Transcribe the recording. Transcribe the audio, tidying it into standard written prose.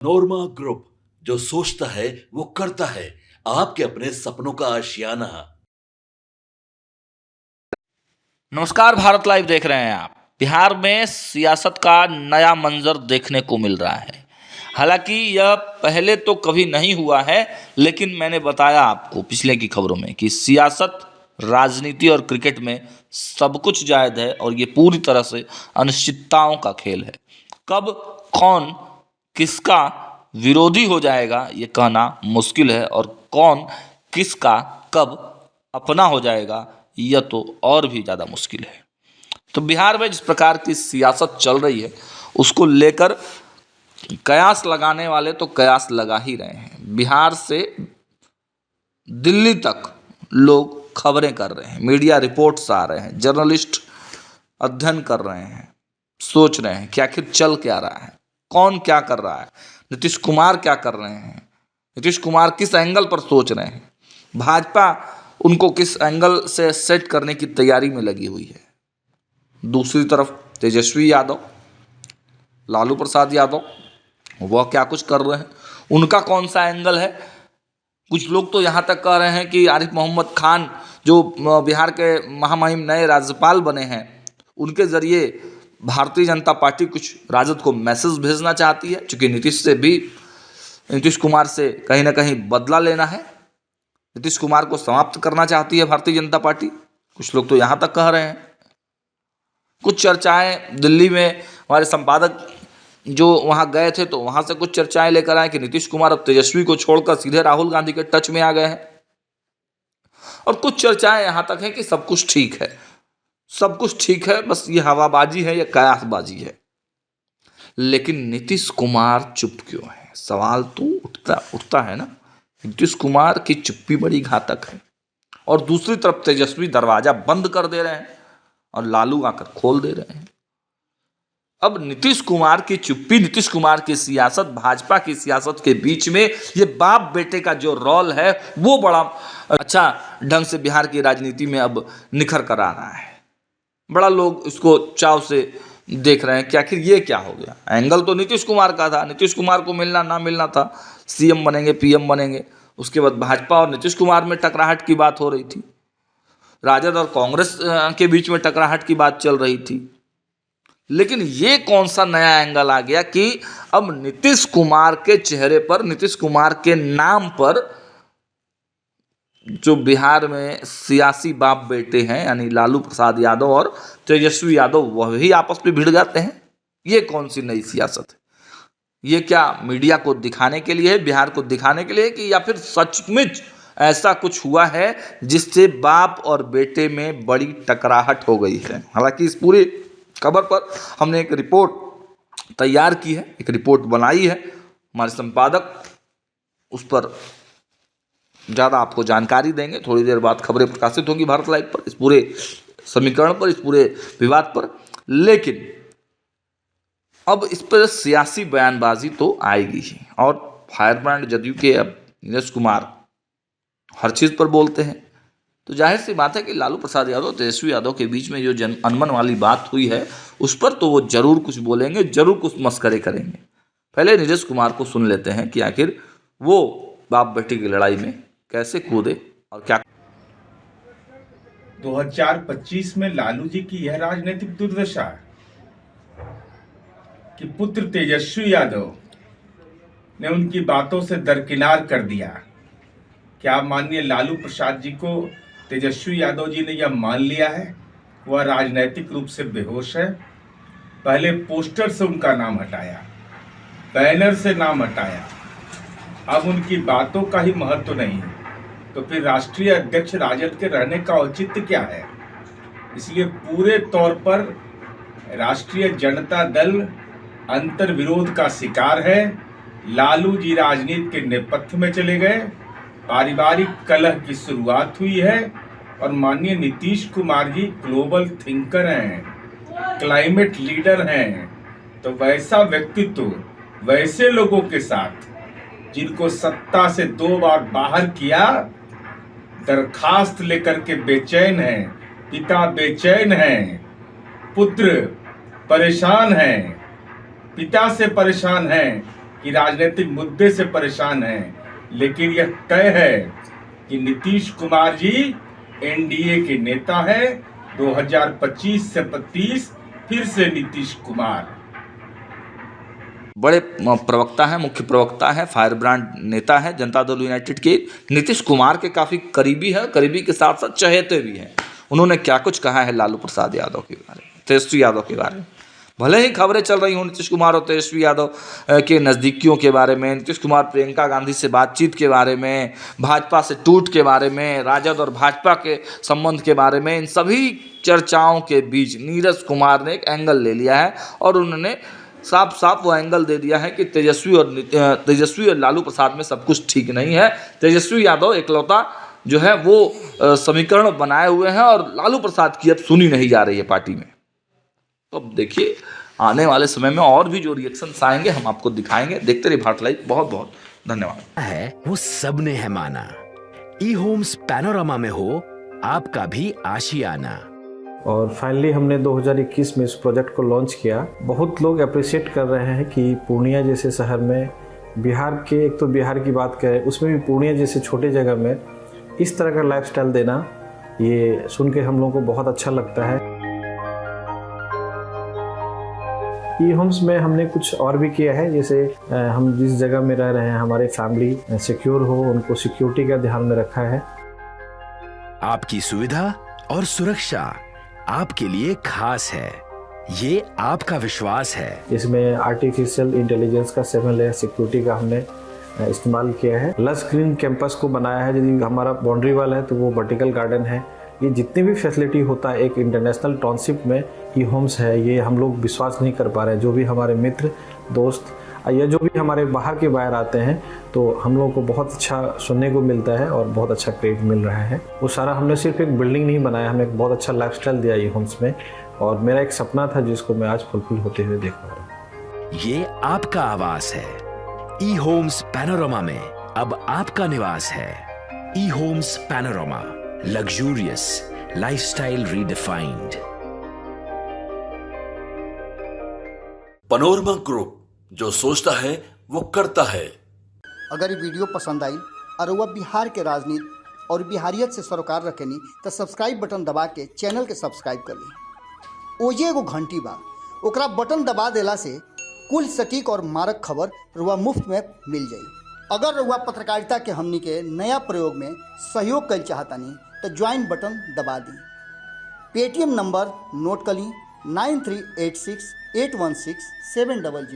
नोरमा group, जो सोचता है वो करता है। आपके अपने सपनों का आशियाना। नमस्कार, भारत लाइव देख रहे हैं आप। बिहार में सियासत का नया मंजर देखने को मिल रहा है। हालांकि यह पहले तो कभी नहीं हुआ है, लेकिन मैंने बताया आपको पिछले की खबरों में कि सियासत, राजनीति और क्रिकेट में सब कुछ जायज़ है और ये पूरी तरह से अनिश्चितताओं का खेल है। कब कौन किसका विरोधी हो जाएगा ये कहना मुश्किल है, और कौन किसका कब अपना हो जाएगा यह तो और भी ज़्यादा मुश्किल है। तो बिहार में जिस प्रकार की सियासत चल रही है, उसको लेकर कयास लगाने वाले तो कयास लगा ही रहे हैं। बिहार से दिल्ली तक लोग खबरें कर रहे हैं, मीडिया रिपोर्ट्स आ रहे हैं, जर्नलिस्ट अध्ययन कर रहे हैं, सोच रहे हैं कि आखिर चल क्या रहा है, कौन क्या कर रहा है, नीतीश कुमार क्या कर रहे हैं, नीतीश कुमार किस एंगल पर सोच रहे हैं, भाजपा उनको किस एंगल से सेट करने की तैयारी में लगी हुई है। दूसरी तरफ तेजस्वी यादव, लालू प्रसाद यादव, वह क्या कुछ कर रहे हैं, उनका कौन सा एंगल है। कुछ लोग तो यहाँ तक कह रहे हैं कि आरिफ मोहम्मद खान जो बिहार के महामहिम नए राज्यपाल बने हैं, उनके ज़रिए भारतीय जनता पार्टी कुछ राजद को मैसेज भेजना चाहती है, चूँकि नीतीश कुमार से कहीं ना कहीं बदला लेना है, नीतीश कुमार को समाप्त करना चाहती है भारतीय जनता पार्टी। कुछ लोग तो यहाँ तक कह रहे हैं। कुछ चर्चाएं दिल्ली में हमारे संपादक जो वहाँ गए थे, तो वहाँ से कुछ चर्चाएं लेकर आए कि नीतीश कुमार अब तेजस्वी को छोड़कर सीधे राहुल गांधी के टच में आ गए हैं। और कुछ चर्चाएं यहाँ तक है कि सब कुछ ठीक है, सब कुछ ठीक है, बस ये हवाबाजी है, ये कयासबाजी है। लेकिन नीतीश कुमार चुप क्यों है, सवाल तो उठता है ना। नीतीश कुमार की चुप्पी बड़ी घातक है, और दूसरी तरफ तेजस्वी दरवाजा बंद कर दे रहे हैं और लालू आकर खोल दे रहे हैं। अब नीतीश कुमार की चुप्पी, नीतीश कुमार की सियासत, भाजपा की सियासत के बीच में ये बाप बेटे का जो रोल है वो बड़ा अच्छा ढंग से बिहार की राजनीति में अब निखर कर आ रहा है। बड़ा लोग इसको चाव से देख रहे हैं कि आखिर ये क्या हो गया। एंगल तो नीतीश कुमार का था, नीतीश कुमार को मिलना ना मिलना था, सीएम बनेंगे पीएम बनेंगे। उसके बाद भाजपा और नीतीश कुमार में टकराहट की बात हो रही थी, राजद और कांग्रेस के बीच में टकराहट की बात चल रही थी। लेकिन ये कौन सा नया एंगल आ गया कि अब नीतीश कुमार के चेहरे पर, नीतीश कुमार के नाम पर जो बिहार में सियासी बाप बेटे हैं, यानी लालू प्रसाद यादव और तेजस्वी यादव, वह भी आपस में भिड़ जाते हैं। ये कौन सी नई सियासत है? ये क्या मीडिया को दिखाने के लिए है, बिहार को दिखाने के लिए, कि या फिर सचमुच ऐसा कुछ हुआ है जिससे बाप और बेटे में बड़ी टकराहट हो गई है? हालांकि इस पूरी खबर पर हमने एक रिपोर्ट तैयार की है, एक रिपोर्ट बनाई है, हमारे संपादक उस पर ज़्यादा आपको जानकारी देंगे। थोड़ी देर बाद खबरें प्रकाशित होंगी भारत लाइव पर, इस पूरे समीकरण पर, इस पूरे विवाद पर। लेकिन अब इस पर सियासी बयानबाजी तो आएगी ही, और फायरब्रांड जदयू के अब नीतीश कुमार हर चीज़ पर बोलते हैं, तो जाहिर सी बात है कि लालू प्रसाद यादव, तेजस्वी यादव के बीच में जो अनबन वाली बात हुई है, उस पर तो वो जरूर कुछ बोलेंगे, जरूर कुछ मस्करे करेंगे। पहले नीतीश कुमार को सुन लेते हैं कि आखिर वो बाप बेटी की लड़ाई में कैसे कूदे और क्या। 2025 में लालू जी की यह राजनीतिक दुर्दशा कि पुत्र तेजस्वी यादव ने उनकी बातों से दरकिनार कर दिया। क्या माननीय लालू प्रसाद जी को तेजस्वी यादव जी ने यह मान लिया है वह राजनीतिक रूप से बेहोश है? पहले पोस्टर से उनका नाम हटाया, बैनर से नाम हटाया, अब उनकी बातों का ही महत्व नहीं है, तो फिर राष्ट्रीय अध्यक्ष राजद के रहने का औचित्य क्या है? इसलिए पूरे तौर पर राष्ट्रीय जनता दल अंतर्विरोध का शिकार है। लालू जी राजनीति के नेपथ्य में चले गए, पारिवारिक कलह की शुरुआत हुई है, और माननीय नीतीश कुमार जी ग्लोबल थिंकर हैं, क्लाइमेट लीडर हैं, तो वैसा व्यक्तित्व वैसे लोगों के साथ जिनको सत्ता से 2 बार बाहर किया, दरखास्त लेकर के बेचैन हैं, पिता बेचैन हैं, पुत्र परेशान हैं, पिता से परेशान हैं, कि राजनीतिक मुद्दे से परेशान हैं, लेकिन यह तय है कि नीतीश कुमार जी एनडीए के नेता हैं। 2025 से 25 फिर से नीतीश कुमार। बड़े प्रवक्ता हैं, मुख्य प्रवक्ता हैं, फायर ब्रांड नेता है जनता दल यूनाइटेड के। नीतीश कुमार के काफ़ी करीबी है, करीबी के साथ साथ चहेते भी हैं। उन्होंने क्या कुछ कहा है लालू प्रसाद यादव के बारे में, तेजस्वी यादव के बारे में। भले ही खबरें चल रही हों नीतीश कुमार और तेजस्वी यादव के नज़दीकियों के बारे में, नीतीश कुमार प्रियंका गांधी से बातचीत के बारे में, भाजपा से टूट के बारे में, राजद और भाजपा के संबंध के बारे में, इन सभी चर्चाओं के बीच नीरज कुमार ने एक एंगल ले लिया है और उन्होंने साफ साफ वो एंगल दे दिया है कि तेजस्वी और लालू प्रसाद में सब कुछ ठीक नहीं है। तेजस्वी यादव एकलौता जो है वो समीकरण बनाए हुए हैं और लालू प्रसाद की अब सुनी नहीं जा रही है पार्टी में। तो अब देखिए आने वाले समय में और भी जो रिएक्शंस आएंगे हम आपको दिखाएंगे। देखते रहिए भारत लाइव। बहुत बहुत धन्यवाद। है वो सबने है माना, ई होम्स पैनोरामा में हो आपका भी आशियाना। और फाइनली हमने 2021 में इस प्रोजेक्ट को लॉन्च किया। बहुत लोग अप्रिशिएट कर रहे हैं कि पूर्णिया जैसे शहर में, बिहार के, एक तो बिहार की बात करें उसमें भी पूर्णिया जैसे छोटे जगह में इस तरह का लाइफस्टाइल देना, ये सुन के हम लोगों को बहुत अच्छा लगता है। ई होम्स में हमने कुछ और भी किया है, जैसे हम जिस जगह में रह रहे हैं हमारे फैमिली सिक्योर हो, उनको सिक्योरिटी का ध्यान में रखा है। आपकी सुविधा और सुरक्षा आपके लिए खास है, ये आपका विश्वास है। इसमें आर्टिफिशियल इंटेलिजेंस का 7 लेयर सिक्योरिटी का हमने इस्तेमाल किया है। लस ग्रीन कैंपस को बनाया है। यदि हमारा बाउंड्री वाल है तो वो वर्टिकल गार्डन है। ये जितनी भी फैसिलिटी होता है एक इंटरनेशनल टाउनशिप में ई होम्स है, ये हम लोग विश्वास नहीं कर पा रहे हैं। जो भी हमारे मित्र दोस्त या जो भी हमारे बाहर के बाहर आते हैं तो हम लोगों को बहुत अच्छा सुनने को मिलता है और बहुत अच्छा क्रेडिट मिल रहा है। वो सारा हमने सिर्फ एक बिल्डिंग नहीं बनाया, हमें एक बहुत अच्छा लाइफस्टाइल दिया ई होम्स में, और मेरा एक सपना था जिसको मैं आज फुलफिल होते हुए देख पा रहा हूँ। ये आपका आवास है। ई होम्स पैनोरामा में अब आपका निवास है। E Homes Panorama, luxurious lifestyle redefined. Panorama group, जो सोचता है वो करता है। अगर ये वीडियो पसंद आई और वह बिहार के राजनीति और बिहारियत से सरोकार रखेनी तो सब्सक्राइब बटन दबा के चैनल के सब्सक्राइब कर ली। ओजे एगो घंटी बा, ओकरा बटन दबा देला से कुल सटीक और मारक खबर रुआ मुफ्त में मिल जाई। अगर रुआ पत्रकारिता के हमनी के नया प्रयोग में सहयोग कर चाहतानी तो ज्वाइन बटन दबा दी। पेटीएम नंबर नोट कर ली 9386816700।